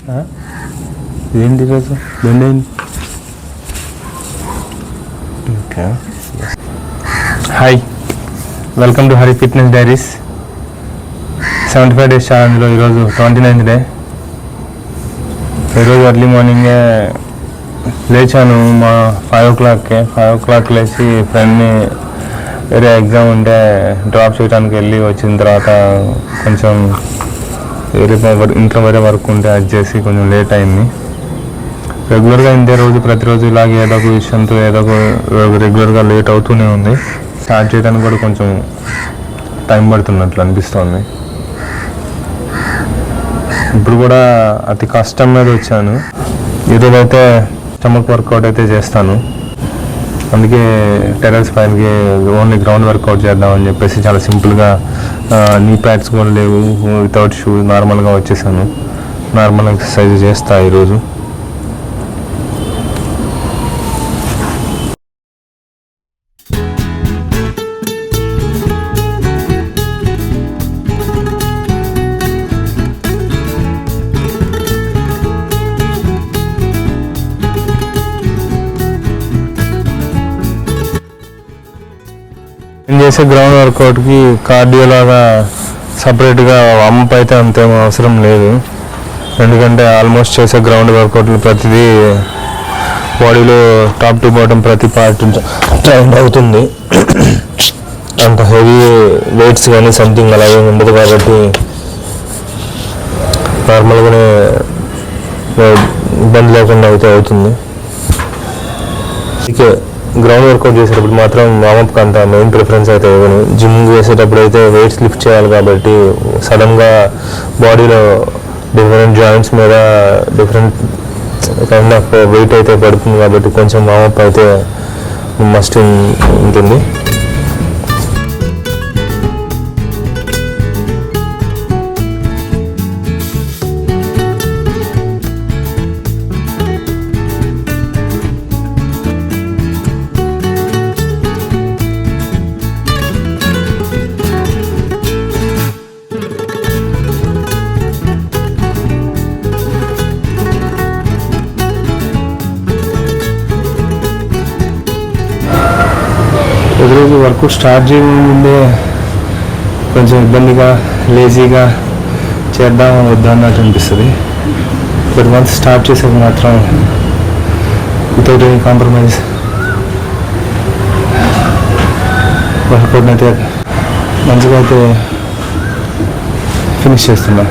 ఏంటి ఈరోజు బెండ్ అయింది. Okay, hi, welcome to Hari fitness diaries. 75 days ఛాలెంజ్లో ఈరోజు 29th డే. ఈరోజు ఎర్లీ మార్నింగే లేచాను. మా 5 o'clock లేచి ఫ్రెండ్ని వేరే ఎగ్జామ్ ఉంటే డ్రాప్ చేయడానికి వెళ్ళి వచ్చిన తర్వాత కొంచెం వేరే ఇంట్లో వేరే వర్క్ ఉంటే అది చేసి కొంచెం లేట్ అయింది. రెగ్యులర్గా ఇంతే ప్రతిరోజు ఇలాగే ఏదో ఒక విషయంతో రెగ్యులర్గా లేట్ అవుతూనే ఉంది. స్టార్ట్ చేయడానికి కూడా కొంచెం టైం పడుతున్నట్లు అనిపిస్తోంది. ఇప్పుడు కూడా అతి కష్టం మీద వచ్చాను. ఈరోజు అయితే స్టమక్ వర్కౌట్ అయితే చేస్తాను. అందుకే టెర్రస్ పైనకి ఓన్లీ గ్రౌండ్ వర్కౌట్ చేద్దామని చెప్పేసి చాలా సింపుల్గా నీ ప్యాడ్స్ కూడా లేవు, వితౌట్ షూ నార్మల్గా వచ్చేసాను. నార్మల్ ఎక్సర్సైజ్ చేస్తా ఈరోజు. నేను చేసే గ్రౌండ్ వర్కౌట్కి కార్డియో లాగా సపరేట్గా వంప్ అయితే అంతేమో అవసరం లేదు. ఎందుకంటే ఆల్మోస్ట్ చేసే గ్రౌండ్ వర్కౌట్లు ప్రతిదీ బాడీలో టాప్ టు బాటమ్ ప్రతి పార్ట్ ట్రైన్ అవుతుంది. అంత హెవీ వెయిట్స్ కానీ సంథింగ్ అలాగే ఉండదు కాబట్టి నార్మల్గానే ఇబ్బంది లేకుండా అయితే అవుతుంది. అందుకే గ్రౌండ్ వర్కౌట్ చేసేటప్పుడు మాత్రం వామప్కి అంత మెయిన్ ప్రిఫరెన్స్ అయితే ఇవ్వను. జిమ్ చేసేటప్పుడు అయితే వెయిట్స్ లిఫ్ట్ చేయాలి కాబట్టి సడన్గా బాడీలో డిఫరెంట్ జాయింట్స్ మీద డిఫరెంట్ కైండ్ ఆఫ్ వెయిట్ అయితే పడుతుంది కాబట్టి కొంచెం వామప్ అయితే మస్ట్ ఉంటుంది. రోజు వర్క్ స్టార్ట్ చేయముందే కొంచెం ఇబ్బందిగా లేజీగా చేద్దాం వద్దా అన్నట్టు అనిపిస్తుంది. బట్ వన్స్ స్టార్ట్ చేసేది మాత్రం వితౌట్ ఎనీ కాంప్రమైజ్ వర్కౌట్ అయితే మంచిగా అయితే ఫినిష్ చేస్తున్నా.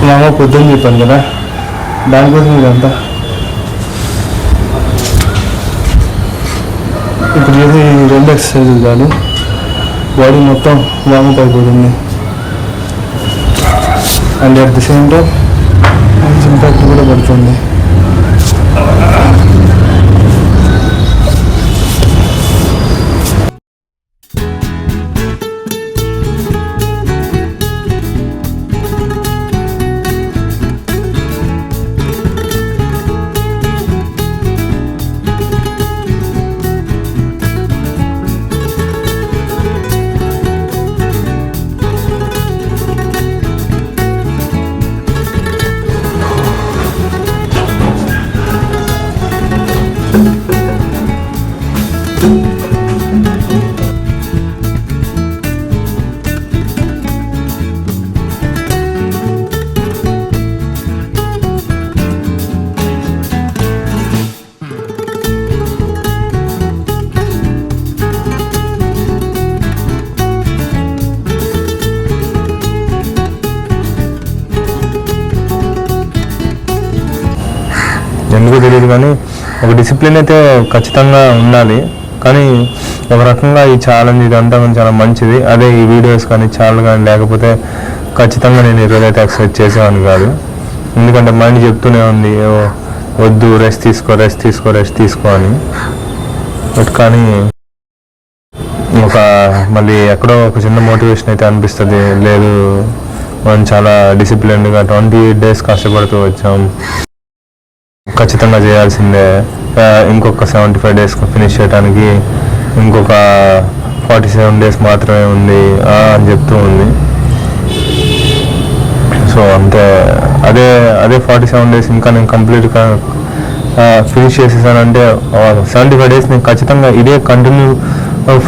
మామ పొద్దున్న చెప్పాను కదా, దానికోసం ఇదంతా. ఇప్పుడు చేసి 2 ఎక్సర్సైజులు చాలు, బాడీ మొత్తం వామప్ అయిపోతుంది. And at the same time మంచి ఇంపాక్ట్ కూడా పడుతుంది. ఎందుకో తెలియదు కానీ ఒక డిసిప్లిన్ అయితే ఖచ్చితంగా ఉండాలి. కానీ ఒక రకంగా ఈ ఛాలెంజ్ ఇదంతా చాలా మంచిది. అదే ఈ వీడియోస్ కానీ ఛానల్ కానీ లేకపోతే ఖచ్చితంగా నేను ఈరోజు అయితే ఎక్సర్సైజ్ చేసేవాడిని కాదు. ఎందుకంటే మైండ్ చెప్తూనే ఉంది వద్దు, రెస్ట్ తీసుకో అని. బట్ కానీ మళ్ళీ ఎక్కడో ఒక చిన్న మోటివేషన్ అయితే అనిపిస్తుంది. లేదు, మనం చాలా డిసిప్లిన్డ్గా 28 days కష్టపడుతూ వచ్చాం. ఖచ్చితంగా చేయాల్సిందే. ఇంకొక 75 డేస్ ఫినిష్ చేయడానికి ఇంకొక 47 డేస్ మాత్రమే ఉంది అని చెప్తూ ఉంది. సో అంతే, అదే 47 డేస్ ఇంకా నేను కంప్లీట్గా ఫినిష్ చేసేసానంటే 75 డేస్ నేను ఖచ్చితంగా ఇదే కంటిన్యూ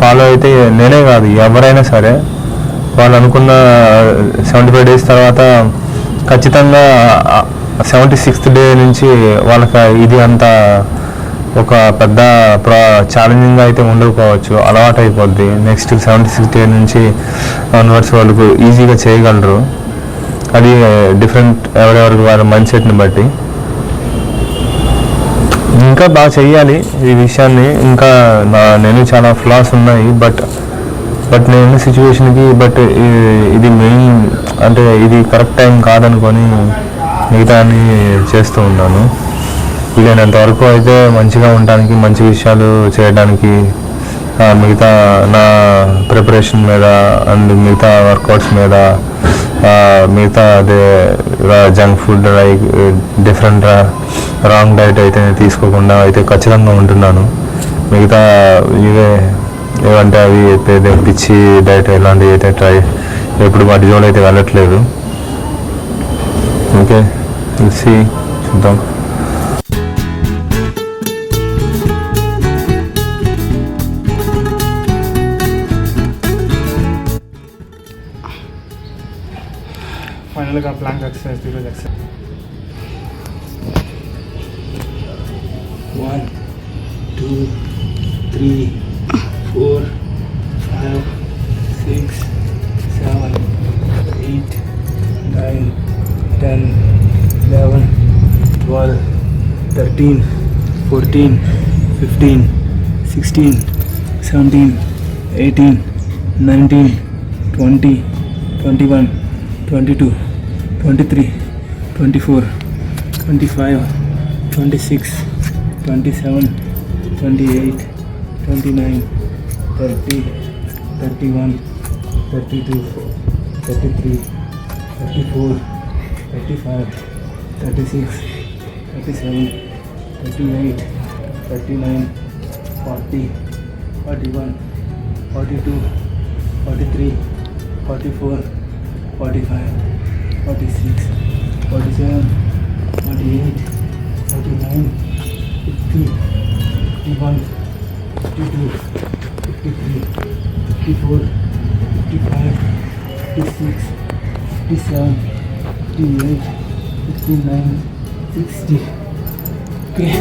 ఫాలో అయితే నేనే కాదు ఎవరైనా సరే వాళ్ళు అనుకున్న 75 డేస్ తర్వాత ఖచ్చితంగా 76th డే నుంచి వాళ్ళకి ఇది అంత ఒక పెద్ద ఛాలెంజింగ్గా అయితే ఉండకపోవచ్చు, అలవాటు అయిపోద్ది. నెక్స్ట్ 76th డే నుంచి ఆన్వర్డ్స్ వాళ్ళకు ఈజీగా చేయగలరు. అది డిఫరెంట్ ఎవరెవరికి వారి మైండ్ సెట్ని బట్టి. ఇంకా బాగా చెయ్యాలి ఈ విషయాన్ని. ఇంకా నేను చాలా ఫ్లాస్ ఉన్నాయి, బట్ నేను సిచ్యువేషన్కి ఇది మెయిన్ అంటే ఇది కరెక్ట్ టైం కాదనుకొని మిగతా చేస్తూ ఉన్నాను. వీలైనంత వరకు అయితే మంచిగా ఉండడానికి, మంచి విషయాలు చేయడానికి, మిగతా నా ప్రిపరేషన్ మీద అండ్ మిగతా వర్కౌట్స్ మీద, మిగతా అదే junk food like different wrong diet అయితే తీసుకోకుండా అయితే ఖచ్చితంగా ఉంటున్నాను. మిగతా ఏమంటే అవి అయితే పిచ్చి డైట్ ఇలాంటివి అయితే ఎప్పుడు వాటి జోలు అయితే వెళ్ళట్లేదు. ఓకే, చూద్దాం. ఫైనల్గా ప్లాంక్ ఎక్సర్సైజ్ ఈరోజు ఎక్సర్సైజ్ 1 2 3 4 5 6 7 8 9 10 11 12 13 14 15 16 17 18 19 20 21 22 23 24 25 26 27 28 29 30 31 32 33 34 35 36 37 38 39 40 41 42 43 44 45 46 47 48 49 50 51 52 53 54 55 56 57 58 59 60. Okay.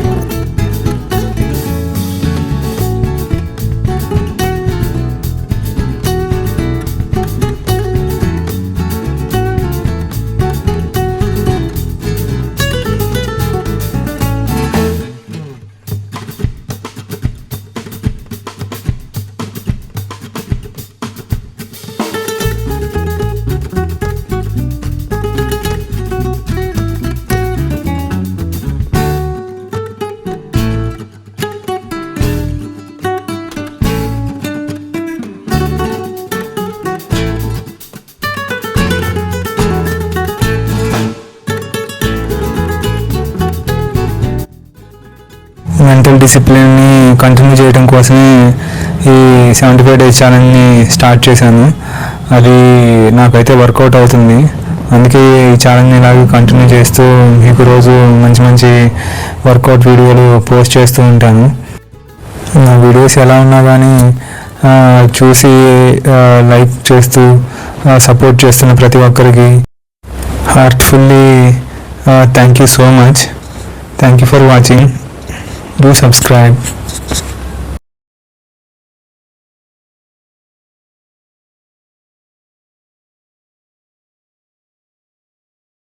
మెంటల్ డిసిప్లిన్ని కంటిన్యూ చేయడం కోసమే ఈ 75 డేస్ ఛాలెంజ్ని స్టార్ట్ చేశాను. అది నాకైతే వర్కౌట్ అవుతుంది. అందుకే ఈ ఛాలెంజ్ని ఇలాగే కంటిన్యూ చేస్తూ మీకు రోజు మంచి మంచి వర్కౌట్ వీడియోలు పోస్ట్ చేస్తూ ఉంటాను. నా వీడియోస్ ఎలా ఉన్నా కానీ చూసి లైక్ చేస్తూ సపోర్ట్ చేస్తున్న ప్రతి ఒక్కరికి heartfully thank you so much. Thank you for watching. Do subscribe.